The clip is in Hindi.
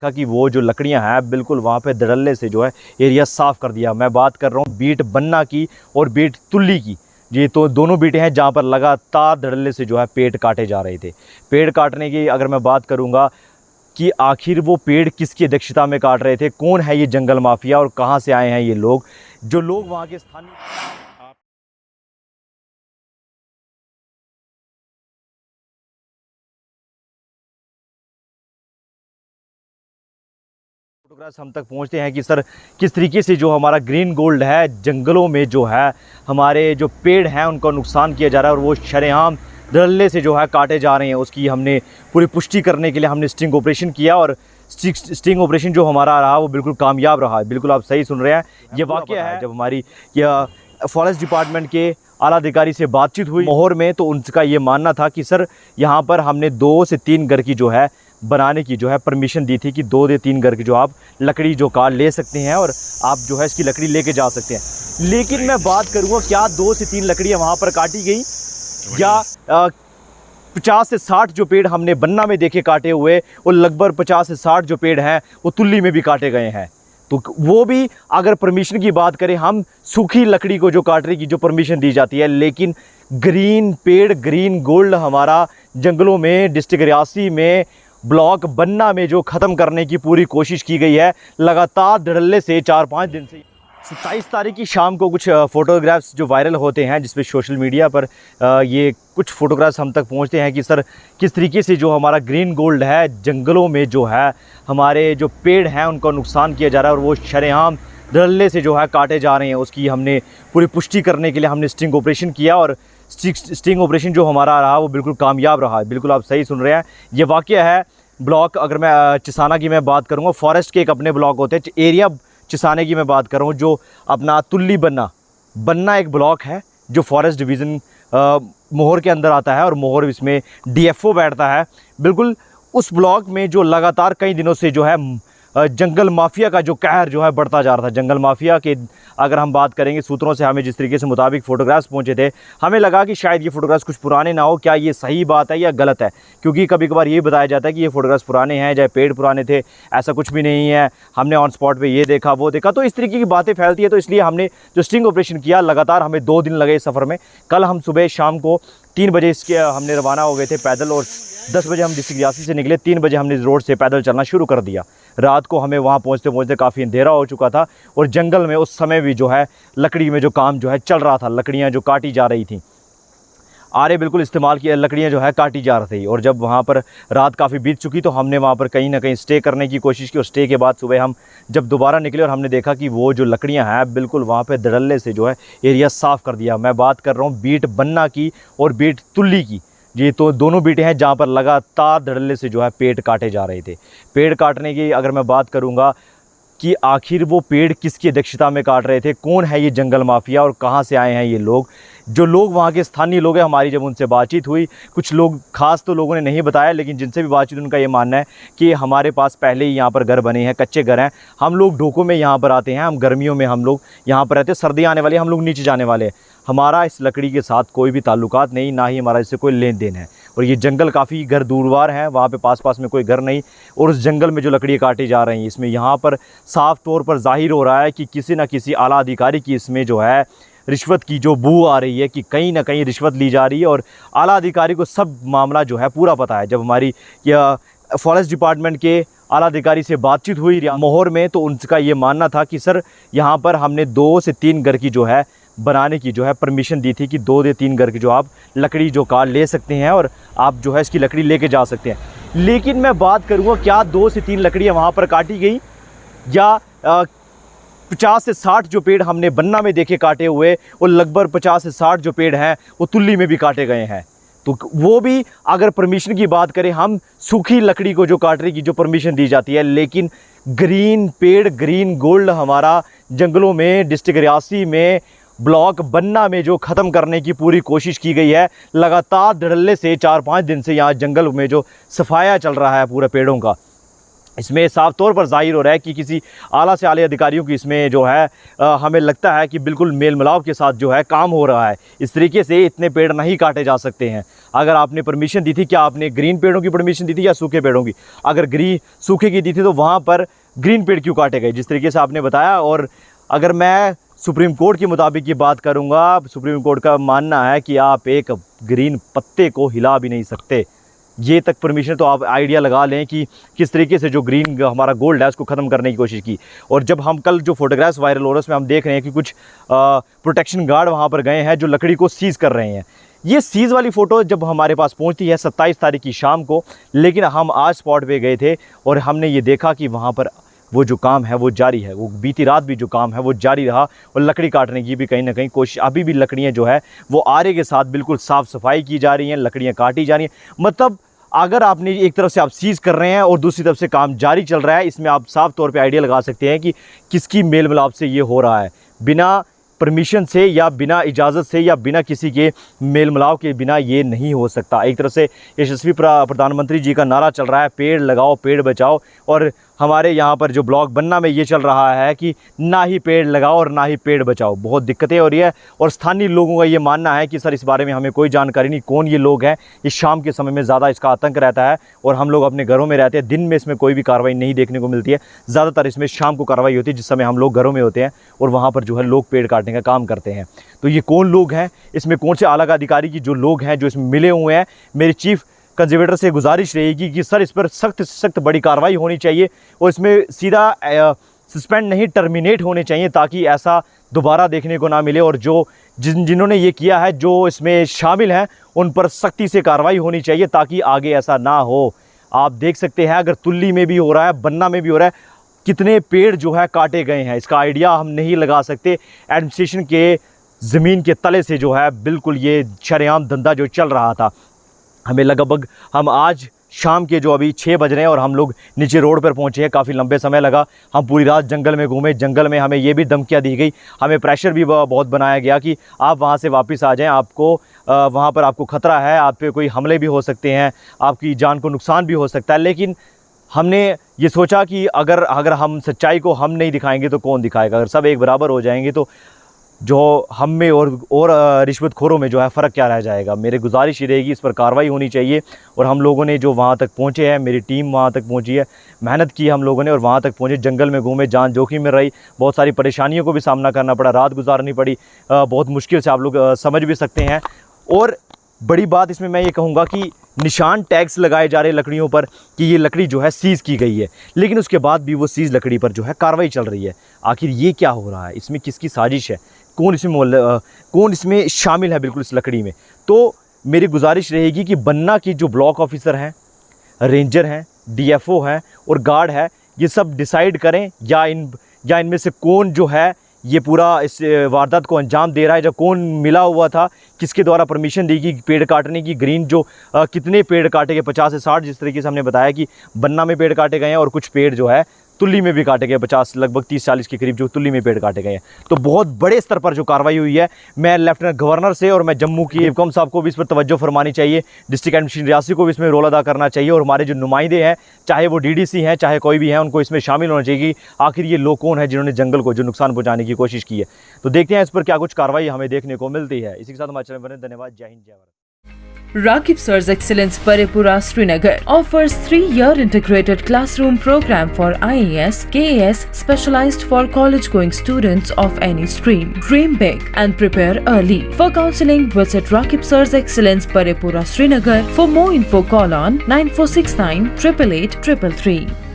का कि वो जो लकड़ियां हैं बिल्कुल वहाँ पे धड़ल्ले से जो है एरिया साफ़ कर दिया। मैं बात कर रहा हूँ बीट बन्ना की और बीट तुल्ली की। ये तो दोनों बीटें हैं जहाँ पर लगातार धड़ल्ले से जो है पेड़ काटे जा रहे थे। पेड़ काटने की अगर मैं बात करूँगा कि आखिर वो पेड़ किसकी अध्यक्षता में काट रहे थे, कौन है ये जंगल माफिया और कहाँ से आए हैं ये लोग, जो लोग वहाँ के स्थानीय फोटोग्राफ्स हम तक पहुंचते हैं कि सर किस तरीके से जो हमारा ग्रीन गोल्ड है जंगलों में जो है हमारे जो पेड़ हैं उनका नुकसान किया जा रहा है और वो शरेआम धड़ल्ले से जो है काटे जा रहे हैं। उसकी हमने पूरी पुष्टि करने के लिए हमने स्टिंग ऑपरेशन किया और स्टिंग ऑपरेशन जो हमारा रहा वो बिल्कुल कामयाब रहा। बिल्कुल आप सही सुन रहे हैं। ये वाक़या है जब हमारी फॉरेस्ट डिपार्टमेंट के आला अधिकारी से बातचीत हुई मोहर में, तो उनका ये मानना था कि सर यहाँ पर हमने 2 से 3 घर की जो है बनाने की जो है परमिशन दी थी कि 2 से 3 घर की जो आप लकड़ी जो काट ले सकते हैं और आप जो है इसकी लकड़ी लेके जा सकते हैं। लेकिन मैं बात करूँगा क्या 2 से 3 लकड़ियाँ वहाँ पर काटी गई या 50 से 60 जो पेड़ हमने बन्ना में देखे काटे हुए और लगभग 50 से 60 जो पेड़ हैं वो तुल्ली में भी काटे गए हैं। तो वो भी अगर परमिशन की बात करें, हम सूखी लकड़ी को जो काटने की जो परमिशन दी जाती है, लेकिन ग्रीन पेड़ ग्रीन गोल्ड हमारा जंगलों में डिस्ट्रिक्ट रियासी में ब्लॉक बन्ना में जो ख़त्म करने की पूरी कोशिश की गई है लगातार धड़ल्ले से 4-5 दिन से। 27 तारीख की शाम को कुछ फ़ोटोग्राफ्स जो वायरल होते हैं जिस पे सोशल मीडिया पर ये कुछ फ़ोटोग्राफ्स हम तक पहुंचते हैं कि सर किस तरीके से जो हमारा ग्रीन गोल्ड है जंगलों में जो है हमारे जो पेड़ हैं उनका नुकसान किया जा रहा है और वो शरेआम धड़ल्ले से जो है काटे जा रहे हैं। उसकी हमने पूरी पुष्टि करने के लिए हमने स्टिंग ऑपरेशन किया और स्टिंग ऑपरेशन जो हमारा रहा वो बिल्कुल कामयाब रहा। बिल्कुल आप सही सुन रहे हैं। ये वाक़या है ब्लॉक, अगर मैं चिसाना की मैं बात करूँगा, फॉरेस्ट के एक अपने ब्लॉक होते हैं, एरिया चिसाने की मैं बात कर रहा हूँ, जो अपना तुल्ली बन्ना एक ब्लॉक है जो फॉरेस्ट डिवीज़न मोहर के अंदर आता है और मोहर इसमें डीएफओ बैठता है। बिल्कुल उस ब्लॉक में जो लगातार कई दिनों से जो है जंगल माफिया का जो कहर जो है बढ़ता जा रहा था। जंगल माफिया के अगर हम बात करेंगे सूत्रों से हमें जिस तरीके से मुताबिक फ़ोटोग्राफ्स पहुंचे थे, हमें लगा कि शायद ये फ़ोटोग्राफ्स कुछ पुराने ना हो। क्या ये सही बात है या गलत है? क्योंकि कभी कभार ये बताया जाता है कि ये फ़ोटोग्राफ्स पुराने हैं, चाहे पेड़ पुराने थे, ऐसा कुछ भी नहीं है, हमने ऑन स्पॉट पे ये देखा वो देखा, तो इस तरीके की बातें फैलती है। तो इसलिए हमने जो स्टिंग ऑपरेशन किया लगातार हमें 2 दिन लगे इस सफ़र में। कल हम सुबह शाम को 3 बजे इसके हमने रवाना हो गए थे पैदल और 10 बजे हम डिस्ट्रिक्ट रियासी से निकले। 3 बजे हमने रोड से पैदल चलना शुरू कर दिया। रात को हमें वहाँ पहुँचते पहुँचते काफ़ी अंधेरा हो चुका था और जंगल में उस समय भी जो है लकड़ी में जो काम जो है चल रहा था, लकड़ियाँ जो काटी जा रही थी, आरे बिल्कुल इस्तेमाल किया, लकड़ियाँ जो है काटी जा रही थी। और जब वहाँ पर रात काफ़ी बीत चुकी तो हमने वहाँ पर कहीं ना कहीं स्टे करने की कोशिश की और स्टे के बाद सुबह हम जब दोबारा निकले और हमने देखा कि वो जो लकड़ियाँ हैं बिल्कुल वहाँ पर धड़ल्ले से जो है एरिया साफ़ कर दिया। मैं बात कर रहा हूँ बीट बन्ना की और बीट तुल्ली की। ये तो दोनों बीटें हैं जहाँ पर लगातार धड़ल्ले से जो है पेड़ काटे जा रहे थे। पेड़ काटने की अगर मैं बात करूँगा कि आखिर वो पेड़ किसकी अध्यक्षता में काट रहे थे, कौन है ये जंगल माफिया और कहाँ से आए हैं ये लोग, जो लोग वहाँ के स्थानीय लोग हैं। हमारी जब उनसे बातचीत हुई, कुछ लोग खास तो लोगों ने नहीं बताया, लेकिन जिनसे भी बातचीत उनका ये मानना है कि हमारे पास पहले ही यहाँ पर घर बने हैं, कच्चे घर हैं, हम लोग ढोकों में यहाँ पर आते हैं, हम गर्मियों में हम लोग यहाँ पर रहते हैं, सर्दियाँ आने वाली हम लोग नीचे जाने वाले हैं, हमारा इस लकड़ी के साथ कोई भी ताल्लुकात नहीं, ना ही हमारा इससे कोई लेन देन है। और ये जंगल काफ़ी घर दूरवार है, वहाँ पे पास में कोई घर नहीं, और उस जंगल में जो लकड़ियाँ काटी जा रही हैं इसमें यहाँ पर साफ़ तौर पर जाहिर हो रहा है कि किसी न किसी आला अधिकारी की इसमें जो है रिश्वत की जो बू आ रही है, कि कहीं ना कहीं रिश्वत ली जा रही है और आला अधिकारी को सब मामला जो है पूरा पता है। जब हमारी फॉरेस्ट डिपार्टमेंट के आला अधिकारी से बातचीत हुई मोहर में, तो उनका ये मानना था कि सर यहाँ पर हमने 2 से 3 घर की जो है बनाने की जो है परमिशन दी थी कि 2 से 3 घर की जो आप लकड़ी जो काट ले सकते हैं और आप जो है इसकी लकड़ी लेके जा सकते हैं। लेकिन मैं बात करूँगा क्या 2 से 3 लकड़ियाँ वहाँ पर काटी गई या 50 से 60 जो पेड़ हमने बन्ना में देखे काटे हुए और लगभग 50 से 60 जो पेड़ हैं वो तुल्ली में भी काटे गए हैं। तो वो भी अगर परमिशन की बात करें, हम सूखी लकड़ी को जो काटने की जो परमिशन दी जाती है, लेकिन ग्रीन पेड़ ग्रीन गोल्ड हमारा जंगलों में डिस्ट्रिक्ट रियासी में ब्लॉक बन्ना में जो ख़त्म करने की पूरी कोशिश की गई है। लगातार धड़ल्ले से 4-5 दिन से यहाँ जंगल में जो सफाया चल रहा है पूरे पेड़ों का, इसमें साफ तौर पर ज़ाहिर हो रहा है कि किसी आला से आले अधिकारियों की इसमें जो है हमें लगता है कि बिल्कुल मेल मिलाप के साथ जो है काम हो रहा है। इस तरीके से इतने पेड़ नहीं काटे जा सकते हैं। अगर आपने परमिशन दी थी, क्या आपने ग्रीन पेड़ों की परमिशन दी थी या सूखे पेड़ों की? अगर सूखे की दी थी तो वहाँ पर ग्रीन पेड़ क्यों काटे गए जिस तरीके से आपने बताया? और अगर मैं सुप्रीम कोर्ट के मुताबिक की बात करूँगा, सुप्रीम कोर्ट का मानना है कि आप एक ग्रीन पत्ते को हिला भी नहीं सकते। ये तक परमिशन, तो आप आइडिया लगा लें कि किस तरीके से जो ग्रीन हमारा गोल्ड है उसको ख़त्म करने की कोशिश की। और जब हम कल जो फोटोग्राफ्स वायरल हो रहे हैं उसमें हम देख रहे हैं कि कुछ प्रोटेक्शन गार्ड वहाँ पर गए हैं जो लकड़ी को सीज़ कर रहे हैं। ये सीज़ वाली फ़ोटो जब हमारे पास पहुँचती है 27 तारीख की शाम को, लेकिन हम आज स्पॉट पे गए थे और हमने ये देखा कि वहाँ पर वो जो काम है वो जारी है। वो बीती रात भी जो काम है वो जारी रहा और लकड़ी काटने की भी कहीं ना कहीं कोशिश, अभी भी लकड़ियाँ जो है वो आरे के साथ बिल्कुल साफ़ सफाई की जा रही हैं, लकड़ियाँ काटी जा रही हैं। मतलब अगर आपने एक तरफ से आप सीज़ कर रहे हैं और दूसरी तरफ से काम जारी चल रहा है, इसमें आप साफ तौर पे आइडिया लगा सकते हैं कि किसकी मेल मिलाप से ये हो रहा है। बिना परमिशन से या बिना इजाज़त से या बिना किसी के मेल मिलाप के बिना ये नहीं हो सकता। एक तरफ से यशस्वी प्रधानमंत्री जी का नारा चल रहा है, पेड़ लगाओ पेड़ बचाओ, और हमारे यहाँ पर जो ब्लॉक बन्ना में ये चल रहा है कि ना ही पेड़ लगाओ और ना ही पेड़ बचाओ। बहुत दिक्कतें हो रही है और स्थानीय लोगों का ये मानना है कि सर इस बारे में हमें कोई जानकारी नहीं, कौन ये लोग हैं। इस शाम के समय में ज़्यादा इसका आतंक रहता है और हम लोग अपने घरों में रहते हैं, दिन में इसमें कोई भी कार्रवाई नहीं देखने को मिलती है। ज़्यादातर इसमें शाम को कार्रवाई होती है जिस समय हम लोग घरों में होते हैं और वहाँ पर जो है लोग पेड़ काटने का काम करते हैं। तो ये कौन लोग हैं, इसमें कौन से आला अधिकारी की जो लोग हैं जो इसमें मिले हुए हैं? मेरी चीफ कंजर्वेटर से गुजारिश रहेगी कि सर इस पर सख्त से सख्त बड़ी कार्रवाई होनी चाहिए और इसमें सीधा सस्पेंड नहीं टर्मिनेट होने चाहिए ताकि ऐसा दोबारा देखने को ना मिले। और जो जिन्होंने ये किया है, जो इसमें शामिल हैं, उन पर सख्ती से कार्रवाई होनी चाहिए ताकि आगे ऐसा ना हो। आप देख सकते हैं अगर तुल्ली में भी हो रहा है, बन्ना में भी हो रहा है, कितने पेड़ जो है काटे गए हैं, इसका आइडिया हम नहीं लगा सकते। एडमिनिस्ट्रेशन के ज़मीन के तले से जो है बिल्कुल ये शरेआम धंधा जो चल रहा था। हमें लगभग हम आज शाम के जो अभी 6 बज रहे हैं और हम लोग नीचे रोड पर पहुंचे हैं, काफ़ी लंबे समय लगा। हम पूरी रात जंगल में घूमे, जंगल में हमें ये भी धमकियां दी गई, हमें प्रेशर भी बहुत बनाया गया कि आप वहां से वापस आ जाएं, आपको वहां पर आपको ख़तरा है, आप पे कोई हमले भी हो सकते हैं, आपकी जान को नुकसान भी हो सकता है। लेकिन हमने ये सोचा कि अगर हम सच्चाई को हम नहीं दिखाएंगे तो कौन दिखाएगा? अगर सब एक बराबर हो जाएंगे तो जो हम में और रिश्वतखोरों में जो है फ़र्क क्या रह जाएगा? मेरी गुजारिश ही रहेगी इस पर कार्रवाई होनी चाहिए। और हम लोगों ने जो वहाँ तक पहुँचे हैं, मेरी टीम वहाँ तक पहुँची है, मेहनत की हम लोगों ने और वहाँ तक पहुँचे, जंगल में घूमे, जान जोखिम में रही, बहुत सारी परेशानियों को भी सामना करना पड़ा, रात गुजारनी पड़ी, बहुत मुश्किल से आप लोग समझ भी सकते हैं। और बड़ी बात इसमें मैं ये कहूँगा कि निशान टैग्स लगाए जा रहे लकड़ियों पर कि ये लकड़ी जो है सीज़ की गई है, लेकिन उसके बाद भी वो सीज़ लकड़ी पर जो है कार्रवाई चल रही है। आखिर ये क्या हो रहा है? इसमें किसकी साजिश है? कौन इसमें शामिल है बिल्कुल इस लकड़ी में? तो मेरी गुजारिश रहेगी कि बन्ना की जो ब्लॉक ऑफिसर हैं, रेंजर हैं, डीएफओ हैं और गार्ड है, ये सब डिसाइड करें या इनमें से कौन जो है ये पूरा इस वारदात को अंजाम दे रहा है, जब कौन मिला हुआ था, किसके द्वारा परमिशन दी गई पेड़ काटने की, ग्रीन जो कितने पेड़ काटे गए, 50 से 60 जिस तरीके से हमने बताया कि बन्ना में पेड़ काटे गए हैं और कुछ पेड़ जो है तुल्ली में भी काटे गए, 50 लगभग 30-40 के करीब जो तुल्ली में पेड़ काटे गए हैं। तो बहुत बड़े स्तर पर जो कार्रवाई हुई है, मैं लेफ्टिनेंट गवर्नर से और मैं जम्मू की इनकम साहब को भी इस पर तवज्जो फरमानी चाहिए, डिस्ट्रिक्ट एडमिनिस्ट्रेशन रियासी को भी इसमें रोल अदा करना चाहिए और हमारे जो नुमाइंदे हैं, चाहे वो डीडीसी हैं चाहे कोई भी हैं, उनको इसमें शामिल होना चाहिए कि आखिर ये लोग कौन है जिन्होंने जंगल को जो नुकसान पहुँचाने की कोशिश की है। तो देखते हैं इस पर क्या कुछ कार्रवाई हमें देखने को मिलती है। इसी के साथ हमारे चैनल बने, धन्यवाद, जय हिंद, जय Bharat. Rakib Sir's Excellence Paripura Srinagar offers 3-year integrated classroom program for IAS, KAS specialized for college-going students of any stream. Dream big and prepare early. For counseling, visit Rakib Sir's Excellence Paripura Srinagar. For more info, call on 9469 888 333.